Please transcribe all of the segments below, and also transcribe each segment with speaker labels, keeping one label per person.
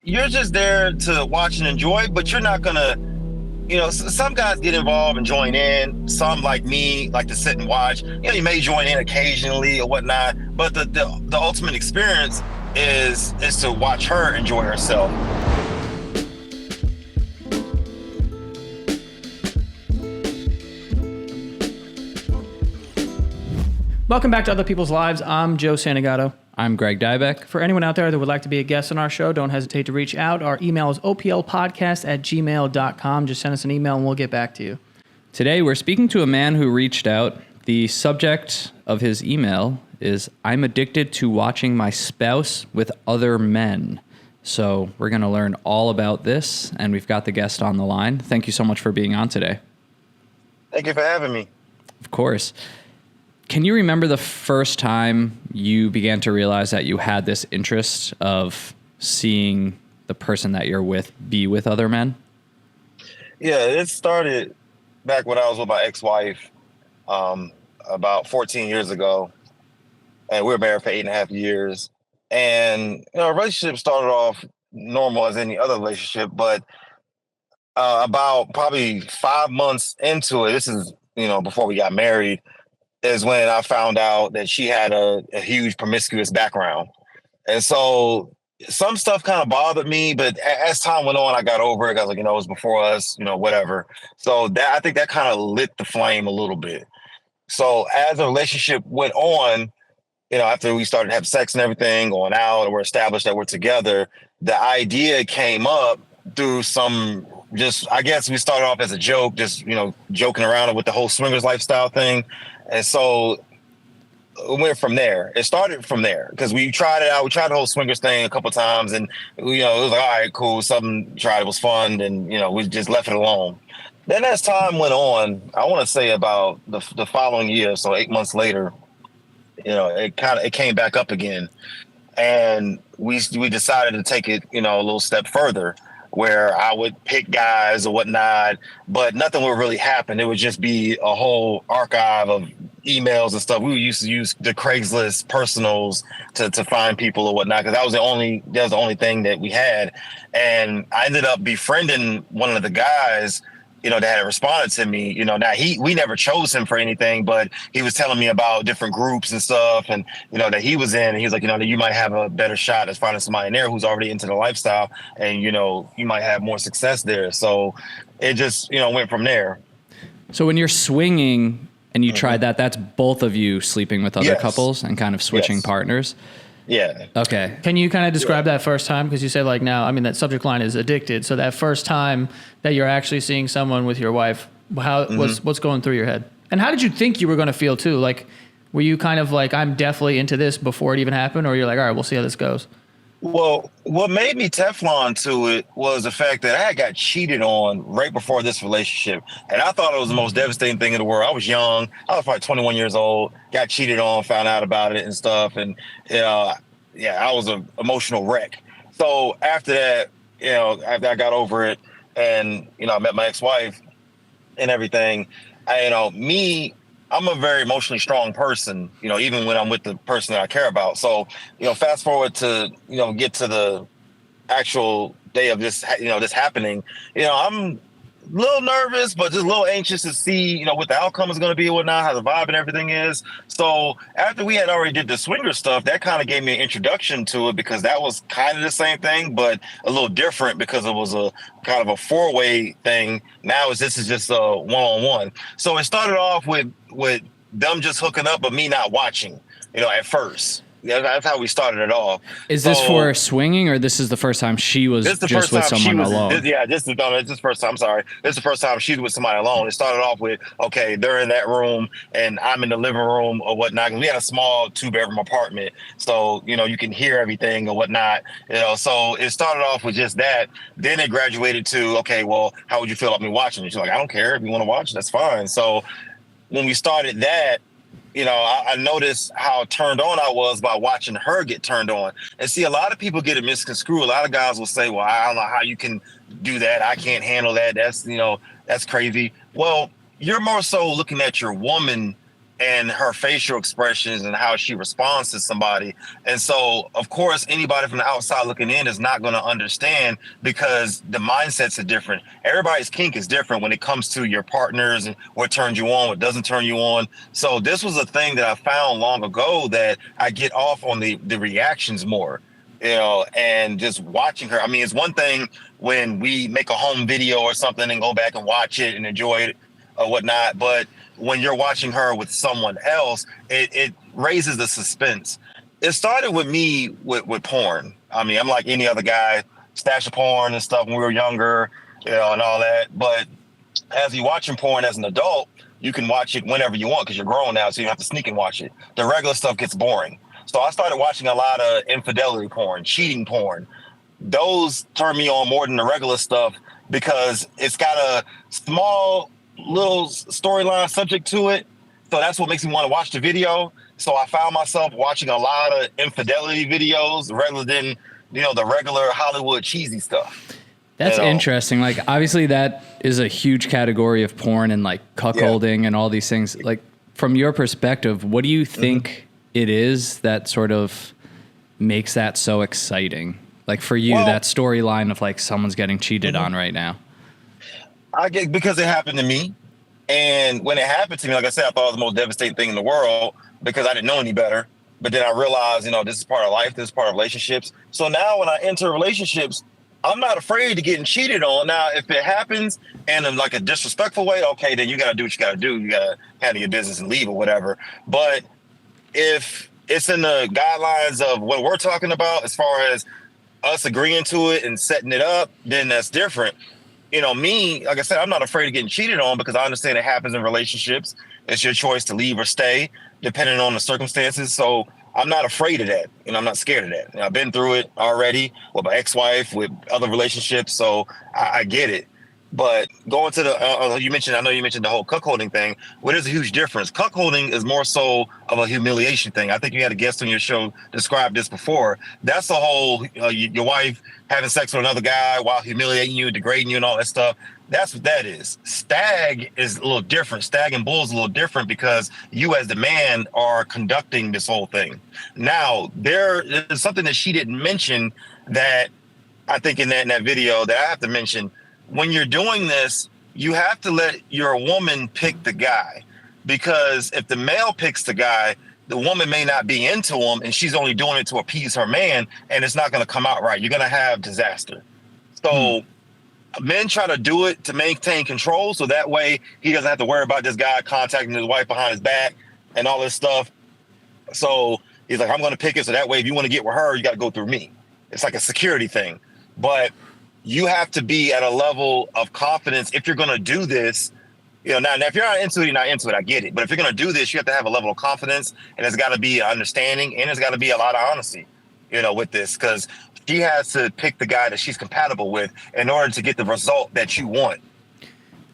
Speaker 1: you're just there to watch and enjoy, but you're not gonna, some guys get involved and join in. Some, like me, like to sit and watch. You may join in occasionally or whatnot, but the ultimate experience is to watch her enjoy herself.
Speaker 2: Welcome back to Other People's Lives. I'm Joe Santagato.
Speaker 3: I'm Greg Dybec.
Speaker 2: For anyone out there that would like to be a guest on our show, don't hesitate to reach out. Our email is oplpodcast@gmail.com. Just send us an email and we'll get back to you.
Speaker 3: Today, we're speaking to a man who reached out. The subject of his email is, I'm addicted to watching my spouse with other men. So we're going to learn all about this, and we've got the guest on the line. Thank you so much for being on today.
Speaker 1: Thank you for having me.
Speaker 3: Of course. Can you remember the first time you began to realize that you had this interest of seeing the person that you're with be with other men?
Speaker 1: Yeah, it started back when I was with my ex-wife about 14 years ago. And we were married for 8.5 years. And, our relationship started off normal as any other relationship, but about probably 5 months into it, this is, before we got married, is when I found out that she had a huge promiscuous background. And so some stuff kind of bothered me, but as time went on, I got over it. I was like, it was before us, whatever. So that, I think that kind of lit the flame a little bit. So as the relationship went on, after we started to have sex and everything, going out, and we're established that we're together, the idea came up through I guess we started off as a joke, just, joking around with the whole swingers lifestyle thing. And so it went from there. It started from there because we tried it out. We tried the whole swingers thing a couple of times, and it was like, all right, cool. Something tried. It was fun, and we just left it alone. Then as time went on, I want to say about the following year, so 8 months later, it came back up again, and we decided to take it a little step further, where I would pick guys or whatnot, but nothing would really happen. It would just be a whole archive of emails and stuff. We used to use the Craigslist personals to find people or whatnot, because that was the only thing that we had. And I ended up befriending one of the guys, that had responded to me. Now we never chose him for anything, but he was telling me about different groups and stuff, and that he was in, and he was like, that you might have a better shot at finding somebody in there who's already into the lifestyle, and you might have more success there. So it just went from there.
Speaker 3: So when you're swinging and you tried that's both of you sleeping with other couples and kind of switching partners?
Speaker 1: Yeah.
Speaker 3: Okay.
Speaker 2: Can you kind of describe that first time? Because you said that subject line is addicted. So that first time that you're actually seeing someone with your wife, what's going through your head? And how did you think you were going to feel too? Like, were you kind of like, I'm definitely into this before it even happened? Or you're like, all right, we'll see how this goes?
Speaker 1: Well, what made me Teflon to it was the fact that I got cheated on right before this relationship. And I thought it was the most devastating thing in the world. I was young. I was probably 21 years old, got cheated on, found out about it and stuff. And, I was an emotional wreck. So after that, after I got over it and, I met my ex-wife and everything, I'm a very emotionally strong person, even when I'm with the person that I care about. So, fast forward to, get to the actual day of this, this happening, I'm a little nervous, but just a little anxious to see, what the outcome is going to be and whatnot, how the vibe and everything is. So after we had already did the swinger stuff, that kind of gave me an introduction to it, because that was kind of the same thing, but a little different, because it was a kind of a four-way thing. Now this is just a one-on-one. So it started off with them just hooking up, but me not watching, at first. Yeah, that's how we started it off.
Speaker 3: Is this for swinging, or this is the first time she was just with someone alone?
Speaker 1: This is the first time. I'm sorry. This is the first time she's with somebody alone. It started off with, okay, they're in that room and I'm in the living room or whatnot. We had a small 2-bedroom apartment, so you can hear everything or whatnot. So it started off with just that. Then it graduated to, okay, well, how would you feel about me watching? She's like, I don't care. If you want to watch, that's fine. So when we started that, I noticed how turned on I was by watching her get turned on. And see, a lot of people get it misconstrued. A lot of guys will say, well, I don't know how you can do that. I can't handle that. That's crazy. Well, you're more so looking at your woman and her facial expressions and how she responds to somebody. And so, of course, anybody from the outside looking in is not going to understand because the mindsets are different. Everybody's kink is different when it comes to your partners and what turns you on, what doesn't turn you on. So this was a thing that I found long ago that I get off on the reactions more, and just watching her. I mean, it's one thing when we make a home video or something and go back and watch it and enjoy it or whatnot, but when you're watching her with someone else, it raises the suspense. It started with me with porn. I mean, I'm like any other guy, stash of porn and stuff when we were younger, and all that. But as you're watching porn as an adult, you can watch it whenever you want because you're grown now, so you don't have to sneak and watch it. The regular stuff gets boring. So I started watching a lot of infidelity porn, cheating porn. Those turn me on more than the regular stuff because it's got a small little storyline subject to it. So that's what makes me want to watch the video. So I found myself watching a lot of infidelity videos rather than, the regular Hollywood cheesy stuff.
Speaker 3: That's interesting. Like, obviously that is a huge category of porn and like cuckolding and all these things. Like, from your perspective, what do you think it is that sort of makes that so exciting? Like for you, that storyline of like someone's getting cheated on right now.
Speaker 1: I get because it happened to me. And when it happened to me, like I said, I thought it was the most devastating thing in the world because I didn't know any better. But then I realized, this is part of life. This is part of relationships. So now when I enter relationships, I'm not afraid of getting cheated on. Now, if it happens and in like a disrespectful way, okay, then you got to do what you got to do. You got to handle your business and leave or whatever. But if it's in the guidelines of what we're talking about, as far as us agreeing to it and setting it up, then that's different. Me, like I said, I'm not afraid of getting cheated on because I understand it happens in relationships. It's your choice to leave or stay, depending on the circumstances. So I'm not afraid of that. I'm not scared of that. I've been through it already with my ex-wife, with other relationships. So I get it. But going to the, I know you mentioned the whole cuckolding thing. Well, there's a huge difference. Cuckolding is more so of a humiliation thing. I think you had a guest on your show describe this before. That's the whole, your wife having sex with another guy while humiliating you, degrading you and all that stuff. That's what that is. Stag is a little different. Stag and bull is a little different because you as the man are conducting this whole thing. Now, there is something that she didn't mention that I think in that video that I have to mention. When you're doing this, you have to let your woman pick the guy, because if the male picks the guy, the woman may not be into him and she's only doing it to appease her man, and it's not going to come out right. You're going to have disaster. So men try to do it to maintain control, so that way he doesn't have to worry about this guy contacting his wife behind his back and all this stuff. So he's like, I'm going to pick it, so that way if you want to get with her, you got to go through me. It's like a security thing. But you have to be at a level of confidence if you're going to do this. Now if you're not into it, you're not into it. I get it. But if you're going to do this, you have to have a level of confidence, and there's got to be understanding, and there's got to be a lot of honesty, with this, because she has to pick the guy that she's compatible with in order to get the result that you want.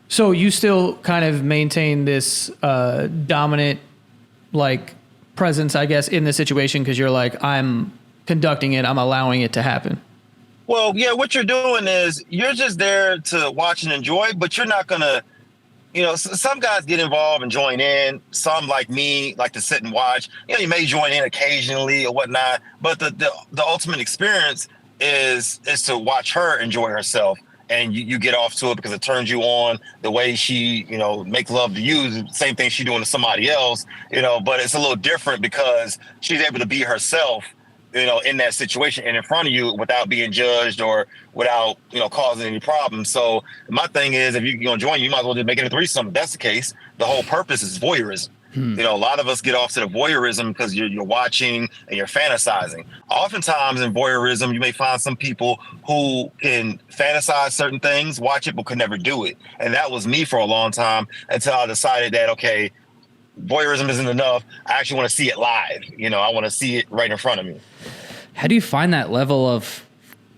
Speaker 2: So you still kind of maintain this dominant, like, presence, I guess, in the situation because you're like, I'm conducting it, I'm allowing it to happen.
Speaker 1: Well, yeah, what you're doing is you're just there to watch and enjoy, but you're not going to, some guys get involved and join in. Some, like me, like to sit and watch. You may join in occasionally or whatnot, but the ultimate experience is to watch her enjoy herself. And you get off to it because it turns you on. The way she, makes love to you, same thing she doing to somebody else, but it's a little different because she's able to be herself, in that situation and in front of you without being judged or without, causing any problems. So my thing is, if you're going to join, you might as well just make it a threesome. If that's the case, the whole purpose is voyeurism. A lot of us get off to the voyeurism because you're watching and you're fantasizing. Oftentimes in voyeurism, you may find some people who can fantasize certain things, watch it, but could never do it. And that was me for a long time until I decided that, okay, voyeurism isn't enough. I actually want to see it live. I want to see it right in front of me.
Speaker 3: How do you find that level of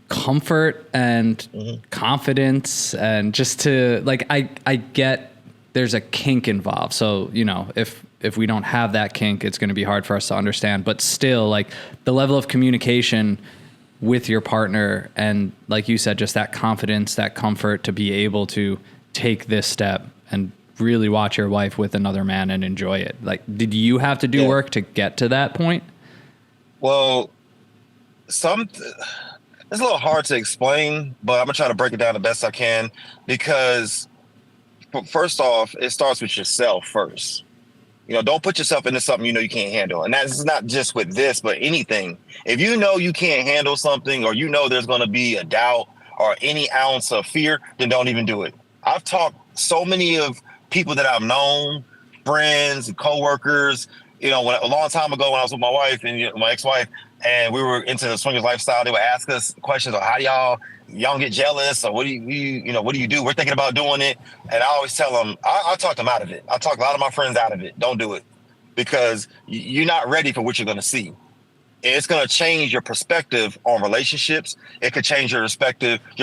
Speaker 3: comfort and confidence and just to like, I get there's a kink involved. So, if we don't have that kink, it's going to be hard for us to understand, but still like the level of communication with your partner. And like you said, just that confidence, that comfort to be able to take this step and really watch your wife with another man and enjoy it? Like, did you have to do work to get to that point?
Speaker 1: Well, it's a little hard to explain, but I'm gonna try to break it down the best I can, because first off, it starts with yourself first. Don't put yourself into something you can't handle. And that's not just with this, but anything. If you know you can't handle something, or there's going to be a doubt or any ounce of fear, then don't even do it. I've talked so many of people that I've known, friends and coworkers, a long time ago when I was with my wife and my ex-wife, and we were into the swingers lifestyle, they would ask us questions on how do y'all don't get jealous, or what do you do? We're thinking about doing it. And I always tell them, I talk them out of it. I talk a lot of my friends out of it. Don't do it, because you're not ready for what you're going to see. It's going to change your perspective on relationships. It could change your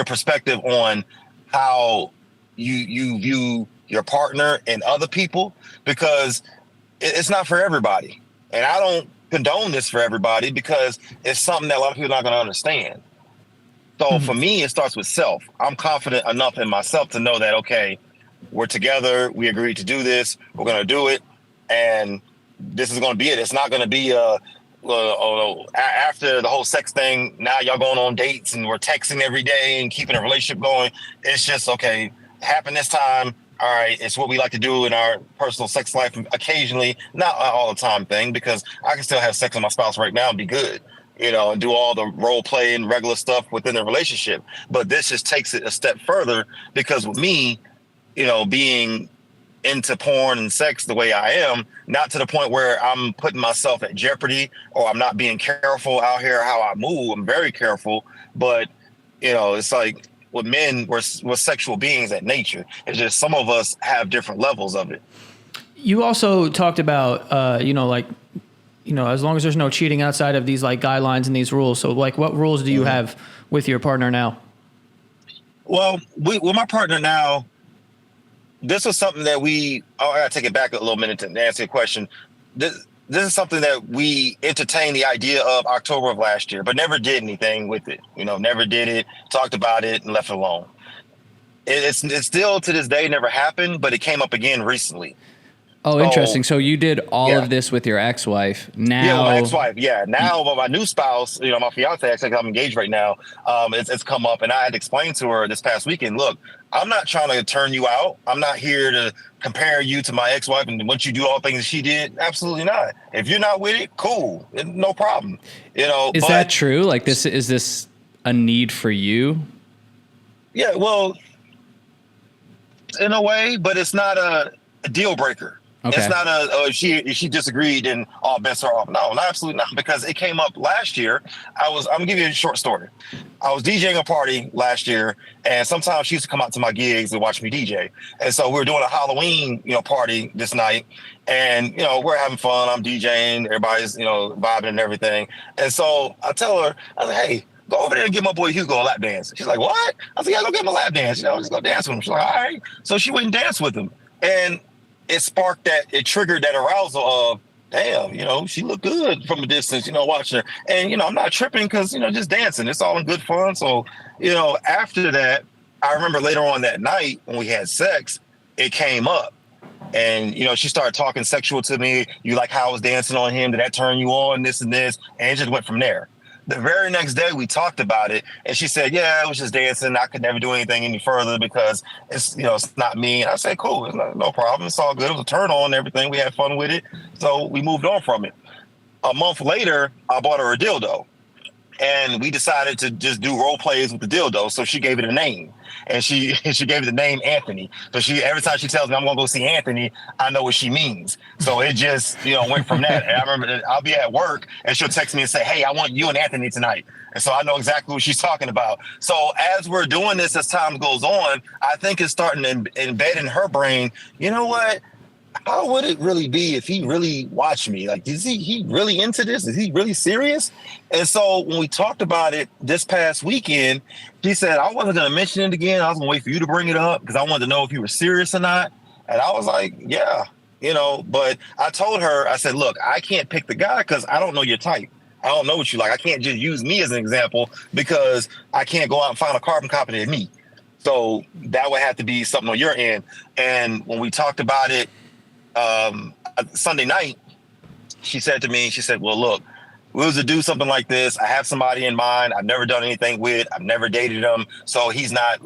Speaker 1: perspective on how you view your partner and other people, because it's not for everybody. And I don't condone this for everybody, because it's something that a lot of people are not going to understand. So for me, it starts with self. I'm confident enough in myself to know that, okay, we're together. We agreed to do this. We're going to do it. And this is going to be it. It's not going to be after the whole sex thing. Now y'all going on dates and we're texting every day and keeping a relationship going. It's just, okay, happened this time. All right, it's what we like to do in our personal sex life occasionally, not all the time thing, because I can still have sex with my spouse right now and be good, and do all the role play and regular stuff within the relationship. But this just takes it a step further, because with me, being into porn and sex the way I am, not to the point where I'm putting myself at jeopardy or I'm not being careful out here how I move. I'm very careful, but it's like with men, we're sexual beings at nature. It's just some of us have different levels of it.
Speaker 2: You also talked about, as long as there's no cheating outside of these like guidelines and these rules. So like, what rules do you have with your partner now?
Speaker 1: Well, with my partner now, this was something that I gotta take it back a little minute to answer your question. This is something that we entertained the idea of October of last year, but never did anything with it. Never did it, talked about it, and left it alone. It's still to this day never happened, but it came up again recently.
Speaker 3: Oh, interesting. So you did all of this with your ex-wife. Now,
Speaker 1: yeah, my ex-wife. Yeah, now with my new spouse, my fiance, actually, I'm engaged right now. It's come up, and I had to explain to her this past weekend. Look, I'm not trying to turn you out. I'm not here to compare you to my ex-wife and once you do all the things that she did. Absolutely not. If you're not with it, cool, no problem.
Speaker 3: Is that true? Like, is this a need for you?
Speaker 1: Yeah, well, in a way, but it's not a deal breaker. Okay. It's not if she disagreed and all bets are off. No, absolutely not. Because it came up last year. I'm gonna give you a short story. I was DJing a party last year, and sometimes she used to come out to my gigs and watch me DJ. And so we were doing a Halloween, party this night, and we're having fun. I'm DJing, everybody's vibing and everything. And so I tell her, I was like, hey, go over there and give my boy Hugo a lap dance. She's like, what? I was like, yeah, go get him a lap dance. Just go dance with him. She's like, all right. So she went and danced with him, and it triggered that arousal of, damn, she looked good from a distance, watching her. And, I'm not tripping because, just dancing. It's all in good fun. So, after that, I remember later on that night when we had sex, it came up. And, she started talking sexual to me. You like how I was dancing on him? Did that turn you on? This and this. And it just went from there. The very next day we talked about it, and she said, yeah, I was just dancing. I could never do anything any further because it's not me. And I said, cool, it's no problem. It's all good. It was a turn on and everything. We had fun with it. So we moved on from it. A month later, I bought her a dildo, and we decided to just do role plays with the dildo. So she gave it a name, and she gave it the name Anthony. So every time she tells me I'm going to go see Anthony, I know what she means. So it just, went from that. And I remember I'll be at work and she'll text me and say, hey, I want you and Anthony tonight. And so I know exactly what she's talking about. So as we're doing this, as time goes on, I think it's starting to embed in her brain, you know what? How would it really be if he really watched me? Like, is he really into this? Is he really serious? And so when we talked about it this past weekend, she said, I wasn't going to mention it again. I was going to wait for you to bring it up because I wanted to know if you were serious or not. And I was like, yeah, but I told her, I said, look, I can't pick the guy because I don't know your type. I don't know what you like. I can't just use me as an example because I can't go out and find a carbon copy of me. So that would have to be something on your end. And when we talked about it Sunday night, she said to me, she said, well, look, we was to do something like this. I have somebody in mind I've never done anything with. I've never dated him. So he's not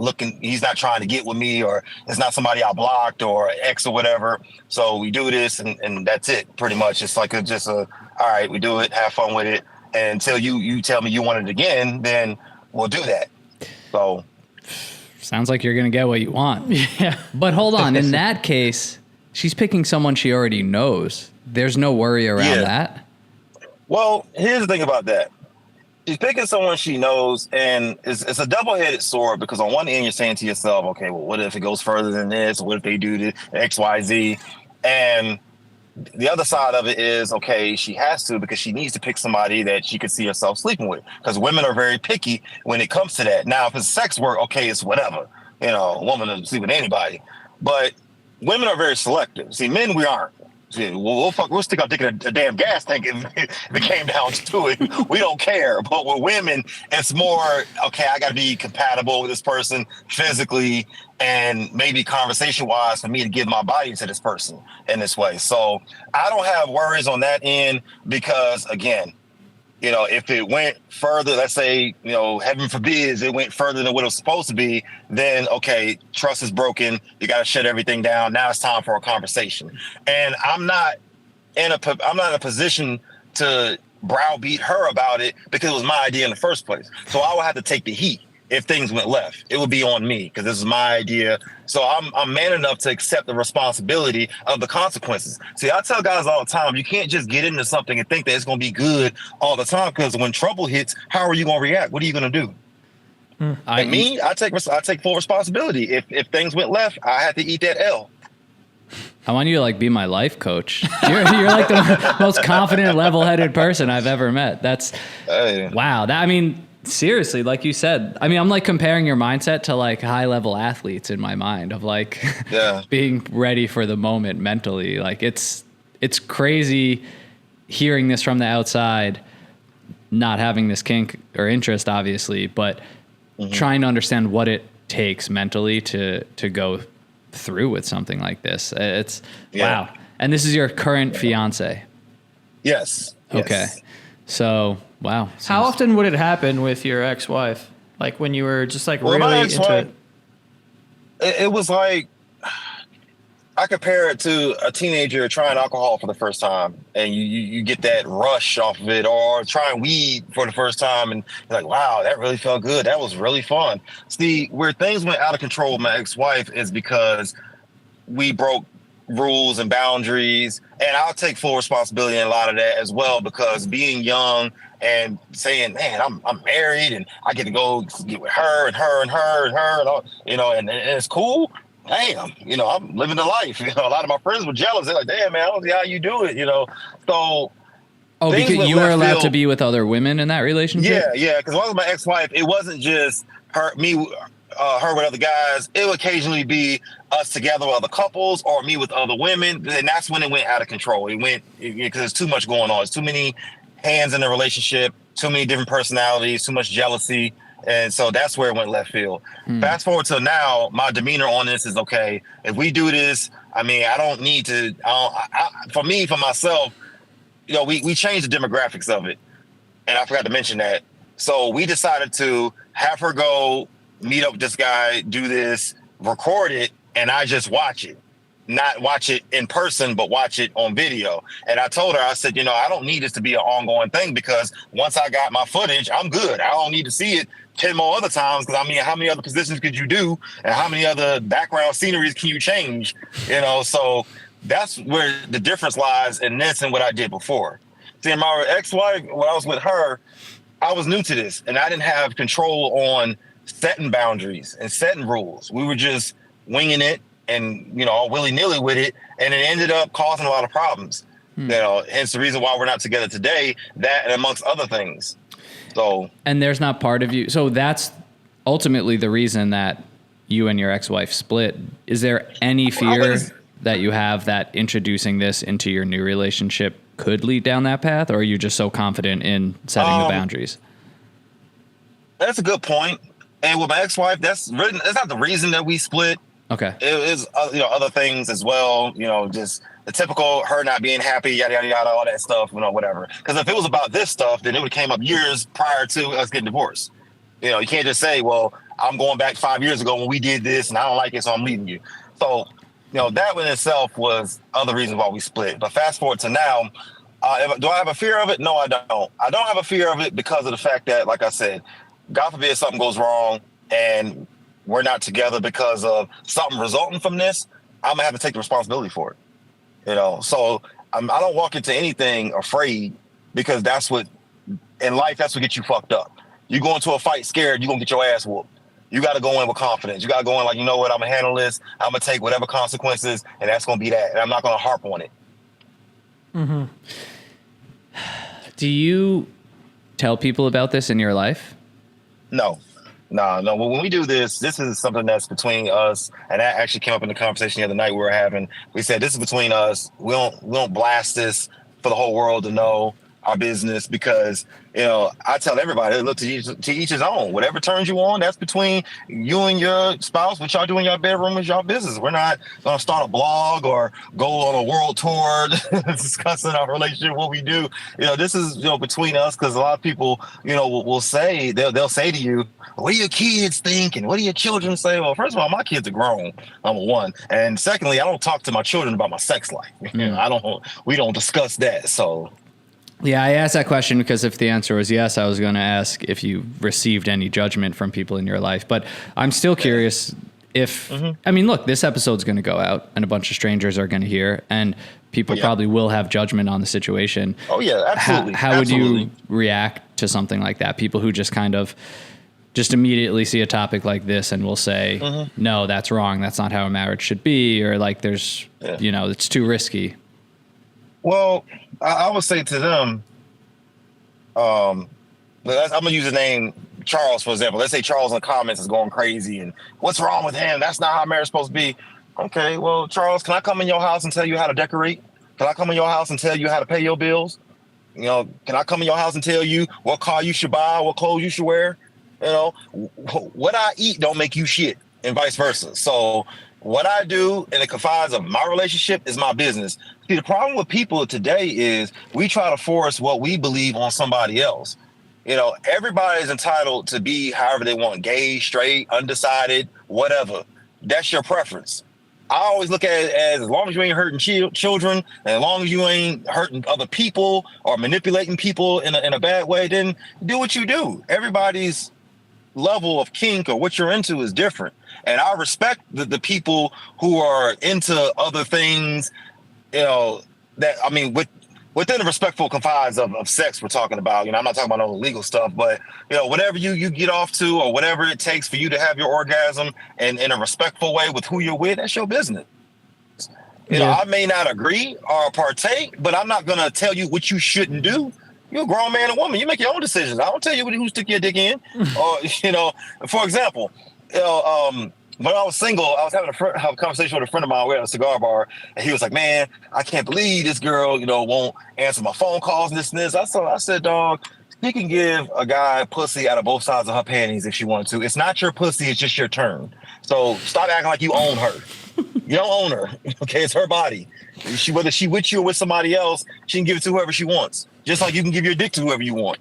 Speaker 1: trying to get with me, or it's not somebody I blocked or ex or whatever. So we do this and that's it pretty much. It's like all right, we do it, have fun with it. And until you tell me you want it again, then we'll do that. So
Speaker 3: sounds like you're going to get what you want.
Speaker 2: Yeah.
Speaker 3: But hold on. In that case, she's picking someone she already knows. There's no worry around that.
Speaker 1: Well, here's the thing about that. She's picking someone she knows, and it's a double-headed sword, because on one end you're saying to yourself, okay, well, what if it goes further than this? What if they do this, X, Y, Z? And the other side of it is, okay, she has to, because she needs to pick somebody that she could see herself sleeping with, because women are very picky when it comes to that. Now, if it's sex work, okay, it's whatever. A woman doesn't sleep with anybody. But women are very selective. See, men, we aren't. We'll stick our dick in a damn gas tank if it came down to it. We don't care. But with women, it's more, okay, I got to be compatible with this person physically and maybe conversation-wise for me to give my body to this person in this way. So I don't have worries on that end because, again, if it went further, let's say, heaven forbid, it went further than what it was supposed to be, then, okay, trust is broken. You got to shut everything down. Now it's time for a conversation. And I'm not in a position to browbeat her about it because it was my idea in the first place. So I would have to take the heat. If things went left, it would be on me because this is my idea. So I'm man enough to accept the responsibility of the consequences. See, I tell guys all the time, you can't just get into something and think that it's going to be good all the time, because when trouble hits, how are you going to react? What are you going to do? I take full responsibility. If things went left, I had to eat that L.
Speaker 3: I want you to be my life coach. You're like the most confident, level-headed person I've ever met. That's wow. Seriously, like you said, I'm comparing your mindset to high level athletes in my mind of being ready for the moment mentally. It's crazy hearing this from the outside, not having this kink or interest, obviously, but trying to understand what it takes mentally to go through with something like this. Wow. And this is your current fiance.
Speaker 1: Yes.
Speaker 3: Okay. So, wow.
Speaker 2: How often would it happen with your ex-wife? When you were just really into it?
Speaker 1: It was I compare it to a teenager trying alcohol for the first time, and you get that rush off of it, or trying weed for the first time, and you're like, wow, that really felt good. That was really fun. See, where things went out of control with my ex-wife is because we broke rules and boundaries, and I'll take full responsibility in a lot of that as well, because being young and saying, man, I'm married and I get to go get with her and her and her and her and all, and it's cool. Damn, I'm living the life. A lot of my friends were jealous. They're like, damn, man, I don't see how you do it, So
Speaker 3: because you were allowed to be with other women in that relationship?
Speaker 1: Yeah, because when I was my ex-wife, it wasn't just her with other guys. It would occasionally be us together with other couples or me with other women. And that's when it went out of control. It went because there's too much going on. There's too many hands in the relationship, too many different personalities, too much jealousy. And so that's where it went left field. Fast forward to now, my demeanor on this is, okay, if we do this, I don't need to, for myself, we changed the demographics of it. And I forgot to mention that. So we decided to have her go meet up with this guy, do this, record it, and I just watch it. Not watch it in person, but watch it on video. And I told her, I said, I don't need this to be an ongoing thing, because once I got my footage, I'm good. I don't need to see it 10 more other times, because how many other positions could you do? And how many other background sceneries can you change? So that's where the difference lies in this and what I did before. See, my ex-wife, when I was with her, I was new to this, and I didn't have control on setting boundaries and setting rules. We were just winging it and, all willy-nilly with it, and it ended up causing a lot of problems. Hence the reason why we're not together today, that and amongst other things. So,
Speaker 3: and there's not part of you. So that's ultimately the reason that you and your ex-wife split. Is there any fear that you have that introducing this into your new relationship could lead down that path, or are you just so confident in setting the boundaries?
Speaker 1: That's a good point. And with my ex-wife, that's not the reason that we split.
Speaker 3: Okay.
Speaker 1: It is, other things as well. Just the typical her not being happy, yada yada yada, all that stuff. Whatever. Because if it was about this stuff, then it would have came up years prior to us getting divorced. You can't just say, "Well, I'm going back 5 years ago when we did this, and I don't like it, so I'm leaving you." So, that in itself was other reasons why we split. But fast forward to now, do I have a fear of it? No, I don't. I don't have a fear of it because of the fact that, like I said, God forbid something goes wrong and we're not together because of something resulting from this, I'm gonna have to take the responsibility for it. So I don't walk into anything afraid, because that's what in life, that's what gets you fucked up. You go into a fight scared, you're gonna get your ass whooped. You got to go in with confidence. You got to go in like, you know what, I'm gonna handle this. I'm gonna take whatever consequences, and that's gonna be that. And I'm not gonna harp on it.
Speaker 2: Mm-hmm.
Speaker 3: Do you tell people about this in your life?
Speaker 1: No. When we do this is something that's between us, and that actually came up in the conversation the other night we were having. We said this is between us. We don't blast this for the whole world to know our business, because I tell everybody, look, to each his own. Whatever turns you on, that's between you and your spouse. What y'all do in your bedroom is y'all business. We're not gonna start a blog or go on a world tour discussing our relationship, what we do. This is between us, because a lot of people will say, they'll say to you, what do your kids think and what do your children say? Well, first of all, my kids are grown, number one, and secondly, I don't talk to my children about my sex life. We don't discuss that. So.
Speaker 3: Yeah, I asked that question because if the answer was yes, I was going to ask if you received any judgment from people in your life. But I'm still curious if, I mean, look, this episode's going to go out and a bunch of strangers are going to hear, and people probably will have judgment on the situation.
Speaker 1: Oh, yeah, absolutely.
Speaker 3: How would you react to something like that? People who just kind of just immediately see a topic like this and will say, no, that's wrong. That's not how a marriage should be. Or like there's, it's too risky.
Speaker 1: Well, I would say to them, I'm going to use the name Charles, for example. Let's say Charles in the comments is going crazy and what's wrong with him? That's not how marriage is supposed to be. Okay, well, Charles, can I come in your house and tell you how to decorate? Can I come in your house and tell you how to pay your bills? Can I come in your house and tell you what car you should buy, what clothes you should wear? What I eat don't make you shit, and vice versa. So what I do in the confines of my relationship is my business. See, the problem with people today is we try to force what we believe on somebody else. Everybody is entitled to be however they want, gay, straight, undecided, whatever. That's your preference. I always look at it as long as you ain't hurting children, and as long as you ain't hurting other people or manipulating people in a bad way, then do what you do. Everybody's level of kink or what you're into is different. And I respect the people who are into other things, within the respectful confines of sex we're talking about. I'm not talking about all the legal stuff, but whatever you get off to, or whatever it takes for you to have your orgasm and in a respectful way with who you're with, that's your business. I may not agree or partake, but I'm not gonna tell you what you shouldn't do. You're a grown man and woman. You make your own decisions. I don't tell you who stick your dick in. Or for example, when I was single, I was having a conversation with a friend of mine. We were at a cigar bar, and he was like, "Man, I can't believe this girl, won't answer my phone calls and this and this." I said, "Dog, she can give a guy pussy out of both sides of her panties if she wanted to. It's not your pussy; it's just your turn. So stop acting like you own her. You don't own her. Okay, it's her body. Whether she with you or with somebody else, she can give it to whoever she wants. Just like you can give your dick to whoever you want.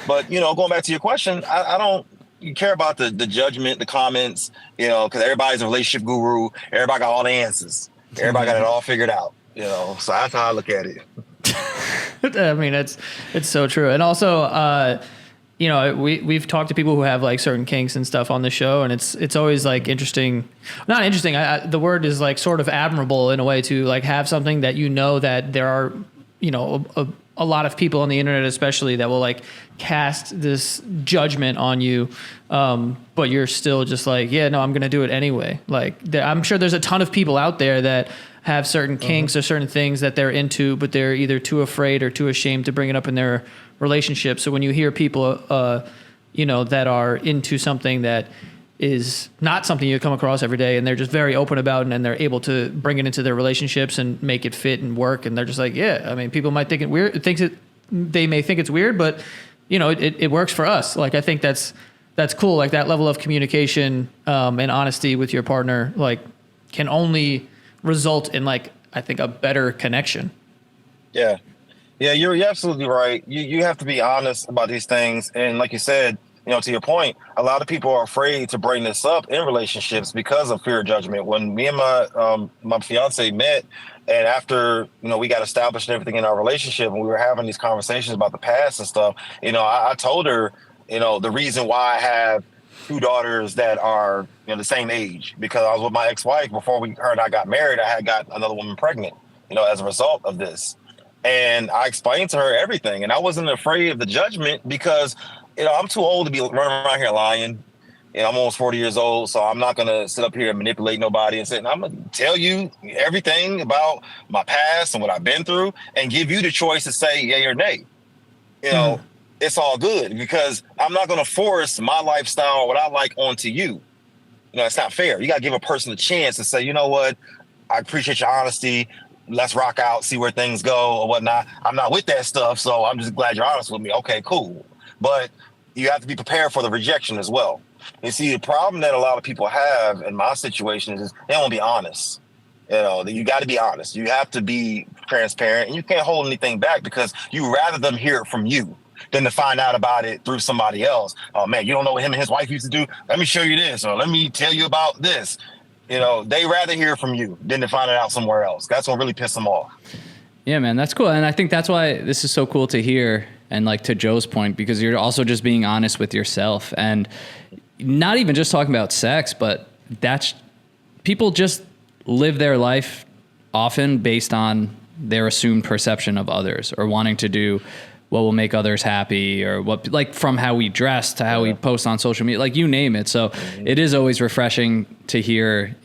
Speaker 1: But going back to your question, I don't." You care about the judgment, the comments, because everybody's a relationship guru. Everybody got all the answers. Everybody got it all figured out, So that's how I look at it.
Speaker 2: I mean, it's so true. And also, we've talked to people who have like certain kinks and stuff on the show, and it's always like interesting. Not interesting. The word is like sort of admirable in a way to like have something that that there are, a lot of people on the internet, especially, that will like cast this judgment on you. But you're still just like, yeah, no, I'm going to do it anyway. Like I'm sure there's a ton of people out there that have certain kinks or certain things that they're into, but they're either too afraid or too ashamed to bring it up in their relationship. So when you hear people, that are into something that is not something you come across every day, and they're just very open about it, and they're able to bring it into their relationships and make it fit and work. And they're just like, yeah, I mean, people might think it weird. They may think it's weird, but it works for us. Like, I think that's that's cool. Like that level of communication and honesty with your partner, like can only result in like, I think a better connection.
Speaker 1: Yeah. Yeah, you're absolutely right. You have to be honest about these things. And like you said, to your point, a lot of people are afraid to bring this up in relationships because of fear of judgment. When me and my fiance met, and after we got established and everything in our relationship, and we were having these conversations about the past and stuff, I told her, the reason why I have two daughters that are the same age, because I was with my ex-wife before her and I got married. I had got another woman pregnant, as a result of this. And I explained to her everything, and I wasn't afraid of the judgment because, I'm too old to be running around here lying. I'm almost 40 years old, so I'm not going to sit up here and manipulate nobody and say, I'm going to tell you everything about my past and what I've been through and give you the choice to say yay or nay. It's all good because I'm not going to force my lifestyle or what I like onto you. It's not fair. You got to give a person a chance to say, you know what, I appreciate your honesty. Let's rock out, see where things go or whatnot. I'm not with that stuff, so I'm just glad you're honest with me. Okay, cool. But you have to be prepared for the rejection as well. You see, the problem that a lot of people have in my situation is they don't be honest. You got to be honest. You have to be transparent, and you can't hold anything back because you rather them hear it from you than to find out about it through somebody else. Oh man, you don't know what him and his wife used to do? Let me show you this, or let me tell you about this. They rather hear from you than to find it out somewhere else. That's what really pisses them off.
Speaker 3: Yeah, man, that's cool. And I think that's why this is so cool to hear. And like to Joe's point, because you're also just being honest with yourself and not even just talking about sex, but people just live their life often based on their assumed perception of others or wanting to do what will make others happy or what, like from how we dress to how we post on social media, like you name it. So it is always refreshing to hear,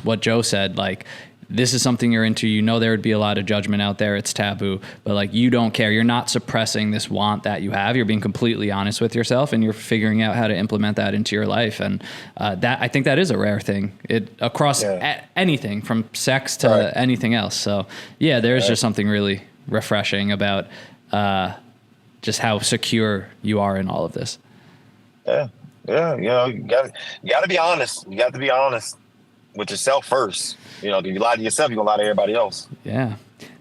Speaker 3: what Joe said, like, this is something you're into, there would be a lot of judgment out there. It's taboo, but like, you don't care. You're not suppressing this want that you have. You're being completely honest with yourself and you're figuring out how to implement that into your life. And I think that is a rare thing across anything from sex to anything else. So yeah, there's just something really refreshing about just how secure you are in all of this.
Speaker 1: Yeah. You got to be honest. You got to be honest with yourself first. If you lie to yourself, you're going to lie to everybody else.
Speaker 3: Yeah.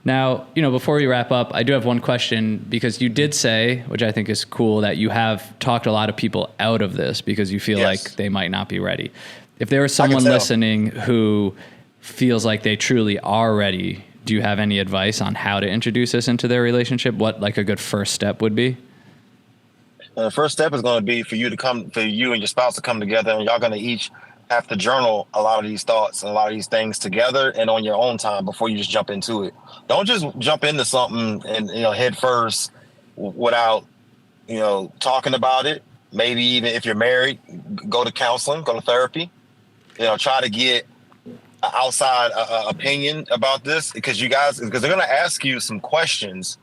Speaker 3: Now, before we wrap up, I do have one question because you did say, which I think is cool, that you have talked a lot of people out of this because you feel like they might not be ready. If there is someone listening who feels like they truly are ready, do you have any advice on how to introduce this into their relationship? What like a good first step would be?
Speaker 1: The first step is going to be for you and your spouse to come together, and y'all going to each have to journal a lot of these thoughts and a lot of these things together and on your own time before you just jump into it. Don't just jump into something and head first without talking about it. Maybe even if you're married, go to counseling, go to therapy. Try to get an outside opinion about this because they're going to ask you some questions.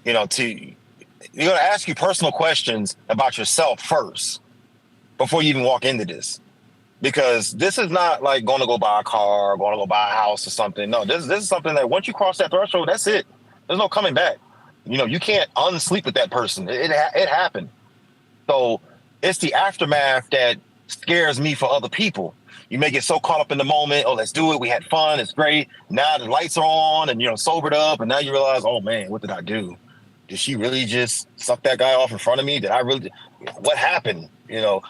Speaker 1: They're going to ask you personal questions about yourself first before you even walk into this. Because this is not like going to go buy a car or going to go buy a house or something. No, this is something that once you cross that threshold, that's it. There's no coming back. You can't unsleep with that person. It happened. So it's the aftermath that scares me for other people. You may get so caught up in the moment. Oh, let's do it. We had fun. It's great. Now the lights are on and sobered up. And now you realize, oh man, what did I do? Did she really just suck that guy off in front of me? What happened?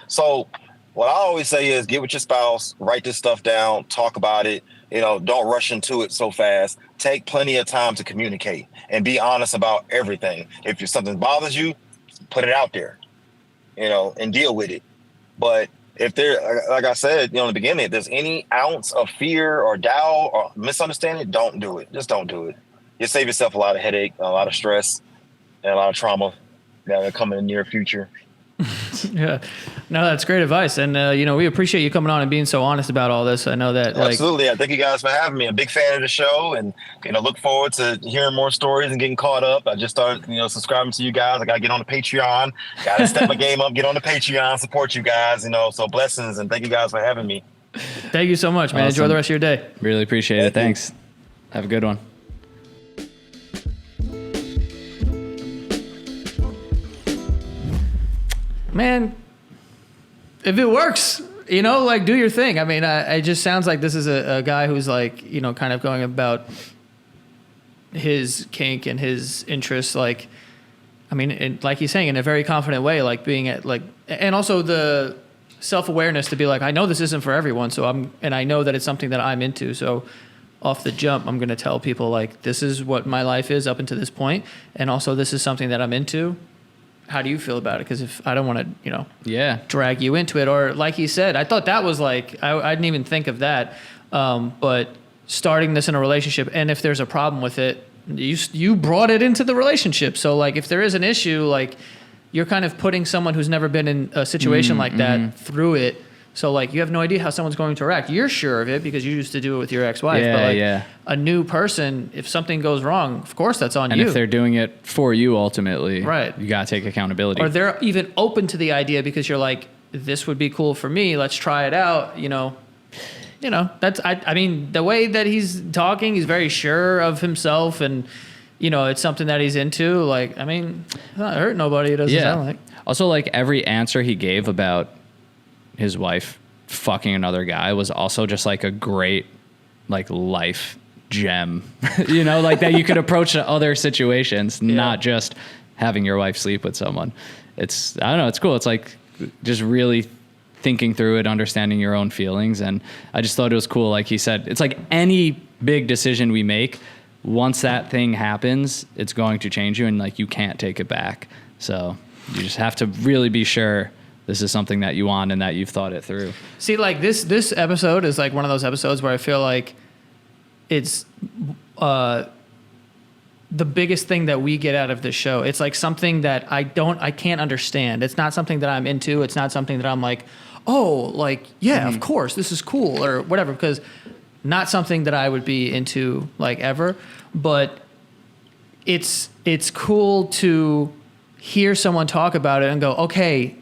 Speaker 1: So what I always say is get with your spouse, write this stuff down, talk about it. Don't rush into it so fast. Take plenty of time to communicate and be honest about everything. If something bothers you, put it out there, and deal with it. But if like I said, in the beginning, if there's any ounce of fear or doubt or misunderstanding, don't do it. Just don't do it. You save yourself a lot of headache, a lot of stress, and a lot of trauma that will come in the near future.
Speaker 2: Yeah, no, that's great advice. And, we appreciate you coming on and being so honest about all this. I know that
Speaker 1: absolutely. I thank you guys for having me. I'm a big fan of the show and, look forward to hearing more stories and getting caught up. I just started, subscribing to you guys. I got to get on the Patreon, got to step my game up, get on the Patreon, support you guys, so blessings. And thank you guys for having me.
Speaker 2: Thank you so much, man.
Speaker 3: Awesome.
Speaker 2: Enjoy the rest of your day.
Speaker 3: Really appreciate it. Thanks. Have a good one.
Speaker 2: Man, if it works, you know, like do your thing. I mean, it just sounds like this is a guy who's like, you know, kind of going about his kink and his interests, like, I mean, like he's saying, in a very confident way, like being at like, and also the self-awareness to be like, I know this isn't for everyone, so and I know that it's something that I'm into, so off the jump, I'm going to tell people like, this is what my life is up until this point, and also this is something that I'm into. How do you feel about it? Because if I don't want to, you know, drag you into it, or like he said, I thought that was like, I didn't even think of that, but starting this in a relationship, and if there's a problem with it, you brought it into the relationship. So like, if there is an issue, like you're kind of putting someone who's never been in a situation like that through it. So like, you have no idea how someone's going to react. You're sure of it because you used to do it with your ex-wife.
Speaker 3: Yeah,
Speaker 2: but like
Speaker 3: yeah.
Speaker 2: a new person, if something goes wrong, of course that's on you.
Speaker 3: And if they're doing it for you ultimately,
Speaker 2: right,
Speaker 3: you gotta take accountability.
Speaker 2: Or they're even open to the idea because you're like, this would be cool for me. Let's try it out. You know, that's, I mean, the way that he's talking, he's very sure of himself, and, you know, it's something that he's into. Like, I mean, it's not hurt nobody. It doesn't sound like.
Speaker 3: Also, like, every answer he gave about his wife fucking another guy was also just like a great, like, life gem, you know, like that you could approach other situations, not just having your wife sleep with someone. It's, I don't know, it's cool. It's like just really thinking through it, understanding your own feelings. And I just thought it was cool. Like he said, it's like any big decision we make, once that thing happens, it's going to change you, and like you can't take it back. So you just have to really be sure this is something that you want and that you've thought it through.
Speaker 2: See, like this episode is like one of those episodes where I feel like it's the biggest thing that we get out of this show. It's like something that I can't understand. It's not something that I'm into. It's not something that I'm like, oh, like, yeah, of course, this is cool or whatever, because not something that I would be into like ever. But it's cool to hear someone talk about it and go, okay,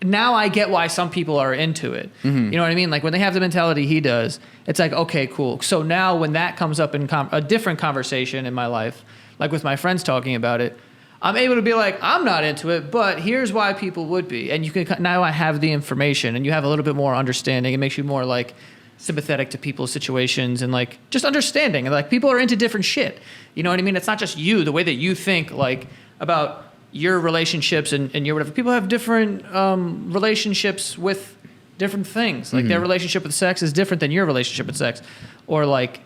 Speaker 2: now I get why some people are into it. You know what I mean? Like when they have the mentality he does, it's like, okay, cool. So now when that comes up in a different conversation in my life, like with my friends talking about it, I'm able to be like, I'm not into it, but here's why people would be. And you can, now I have the information, and you have a little bit more understanding. It makes you more like sympathetic to people's situations, and like just understanding. And like people are into different shit. You know what I mean? It's not just you, the way that you think like about your relationships and your whatever. People have different relationships with different things. Like their relationship with sex is different than your relationship with sex, or like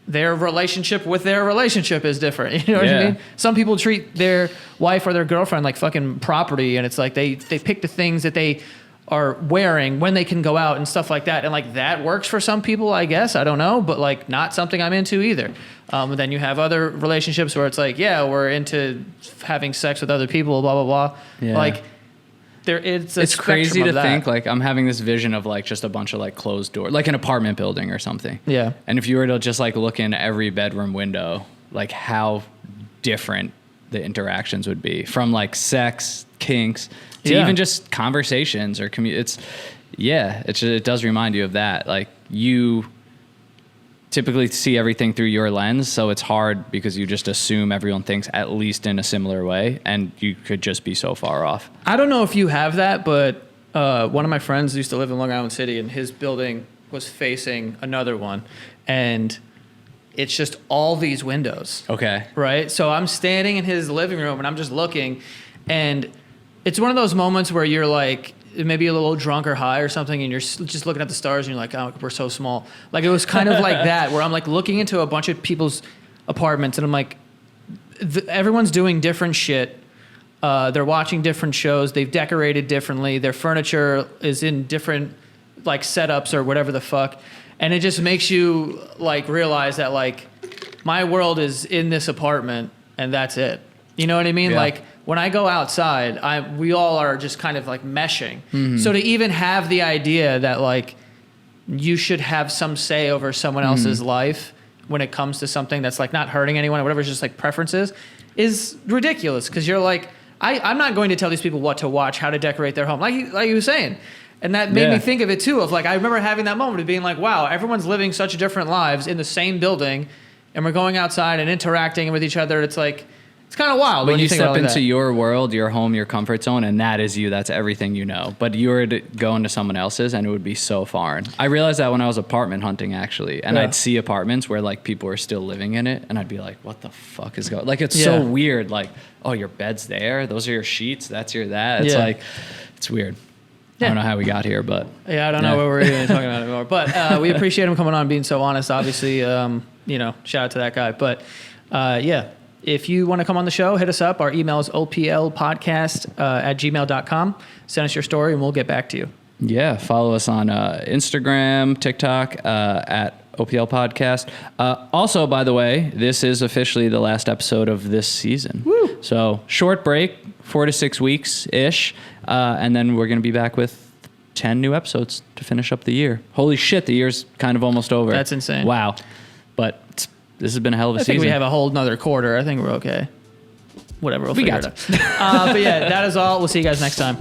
Speaker 2: their relationship with their relationship is different. You know what I mean? Some people treat their wife or their girlfriend like fucking property, and it's like they pick the things that they are wearing when they can go out and stuff like that. And like that works for some people, I guess. I don't know, but like not something I'm into either. Then you have other relationships where it's like, yeah, we're into having sex with other people, blah, blah, blah. Yeah. Like it's
Speaker 3: crazy to think like I'm having this vision of like just a bunch of like closed doors, like an apartment building or something. Yeah. And if you were to just like look in every bedroom window, like how different the interactions would be, from like sex, kinks, to even just conversations or it does remind you of that. Like you typically see everything through your lens, so it's hard because you just assume everyone thinks at least in a similar way, and you could just be so far off.
Speaker 2: I don't know if you have that, but one of my friends used to live in Long Island City, and his building was facing another one, and it's just all these windows. Okay. Right? So I'm standing in his living room, and I'm just looking, and it's one of those moments where you're like maybe a little drunk or high or something, and you're just looking at the stars, and you're like, oh, we're so small. Like it was kind of like that, where I'm like looking into a bunch of people's apartments, and I'm like, everyone's doing different shit. They're watching different shows. They've decorated differently. Their furniture is in different like setups or whatever the fuck. And it just makes you like realize that like my world is in this apartment, and that's it. You know what I mean? Yeah. Like when I go outside, we all are just kind of like meshing. Mm-hmm. So to even have the idea that like you should have some say over someone else's life when it comes to something that's like not hurting anyone or whatever, it's just like preferences, is ridiculous. Because you're like, I'm not going to tell these people what to watch, how to decorate their home, like he was saying. And that made me think of it too, of like, I remember having that moment of being like, wow, everyone's living such different lives in the same building, and we're going outside and interacting with each other. It's like It's kind of wild
Speaker 3: But
Speaker 2: when
Speaker 3: you
Speaker 2: think
Speaker 3: step
Speaker 2: about it like
Speaker 3: into
Speaker 2: that.
Speaker 3: your world, your home, your comfort zone, and that is you. That's everything you know. But you were to go into someone else's, and it would be so foreign. I realized that when I was apartment hunting, actually, and
Speaker 2: Yeah.
Speaker 3: I'd see apartments where like people were still living in it, and I'd be like, "What the fuck is going?" Like it's so
Speaker 2: Yeah.
Speaker 3: weird. Like, oh, your bed's there. Those are your sheets. That's your that. It's
Speaker 2: Yeah.
Speaker 3: like, it's weird.
Speaker 2: Yeah.
Speaker 3: I don't know how we got here, but
Speaker 2: Yeah, I don't know what we're even talking about anymore. But we appreciate him coming on, being so honest. Obviously, shout out to that guy. But yeah, if you want to come on the show, hit us up. Our email is oplpodcast@gmail.com. Send us your story, and we'll get back to you.
Speaker 3: Yeah, follow us on Instagram, TikTok, at OPL Podcast. Also, by the way, this is officially the last episode of this season.
Speaker 2: Woo.
Speaker 3: So short break, 4 to 6 weeks-ish, and then we're going to be back with 10 new episodes to finish up the year. Holy shit, the year's kind of almost over.
Speaker 2: That's insane.
Speaker 3: Wow. But this has been a hell of a
Speaker 2: I
Speaker 3: season.
Speaker 2: think we have a whole nother quarter. I think we're okay. Whatever, we'll
Speaker 3: We
Speaker 2: figure
Speaker 3: got
Speaker 2: it out. But yeah, that is all. We'll see you guys next time.